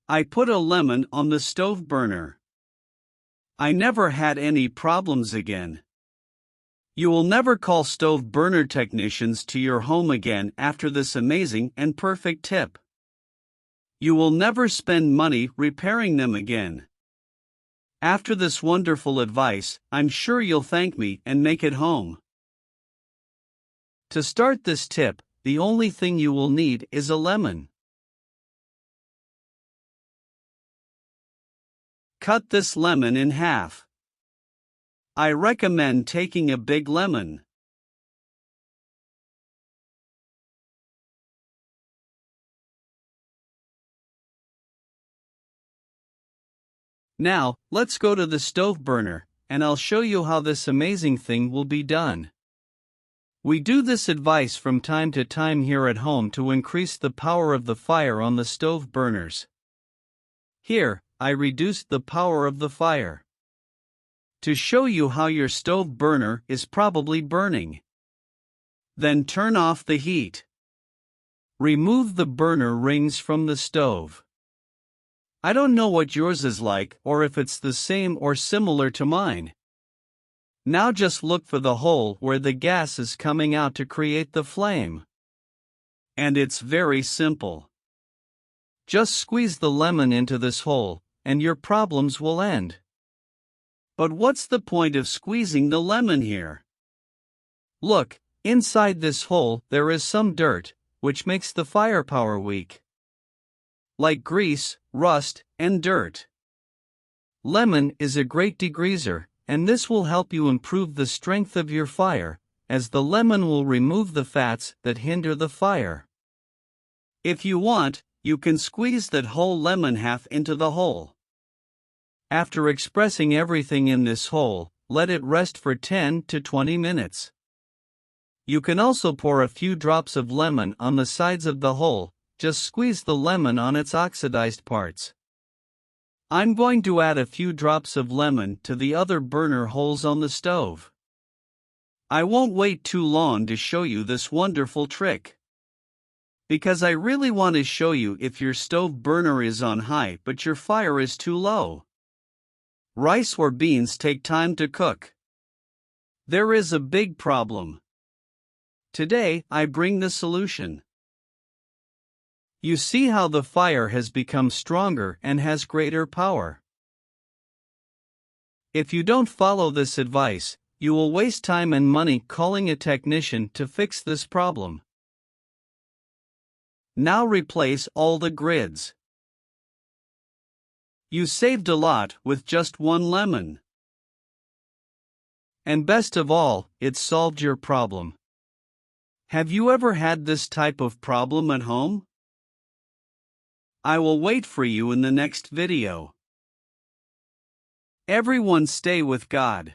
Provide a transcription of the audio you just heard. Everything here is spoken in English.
I put a lemon on the stove burner. I never had any problems again. You will never call stove burner technicians to your home again after this amazing and perfect tip. You will never spend money repairing them again. After this wonderful advice, I'm sure you'll thank me and make it home. To start this tip, the only thing you will need is a lemon. Cut this lemon in half. I recommend taking a big lemon. Now, let's go to the stove burner, and I'll show you how this amazing thing will be done. We do this advice from time to time here at home to increase the power of the fire on the stove burners. Here, I reduced the power of the fire. To show you how your stove burner is probably burning. Then turn off the heat. Remove the burner rings from the stove. I don't know what yours is like or if it's the same or similar to mine. Now just look for the hole where the gas is coming out to create the flame. And it's very simple. Just squeeze the lemon into this hole, and your problems will end. But what's the point of squeezing the lemon here? Look, inside this hole there is some dirt, which makes the firepower weak. Like grease, rust, and dirt. Lemon is a great degreaser, and this will help you improve the strength of your fire, as the lemon will remove the fats that hinder the fire. If you want, you can squeeze that whole lemon half into the hole. After expressing everything in this hole, let it rest for 10 to 20 minutes. You can also pour a few drops of lemon on the sides of the hole, just squeeze the lemon on its oxidized parts. I'm going to add a few drops of lemon to the other burner holes on the stove. I won't wait too long to show you this wonderful trick. Because I really want to show you if your stove burner is on high but your fire is too low. Rice or beans take time to cook. There is a big problem. Today, I bring the solution. You see how the fire has become stronger and has greater power. If you don't follow this advice, you will waste time and money calling a technician to fix this problem. Now replace all the grids. You saved a lot with just one lemon. And best of all, it solved your problem. Have you ever had this type of problem at home? I will wait for you in the next video. Everyone stay with God.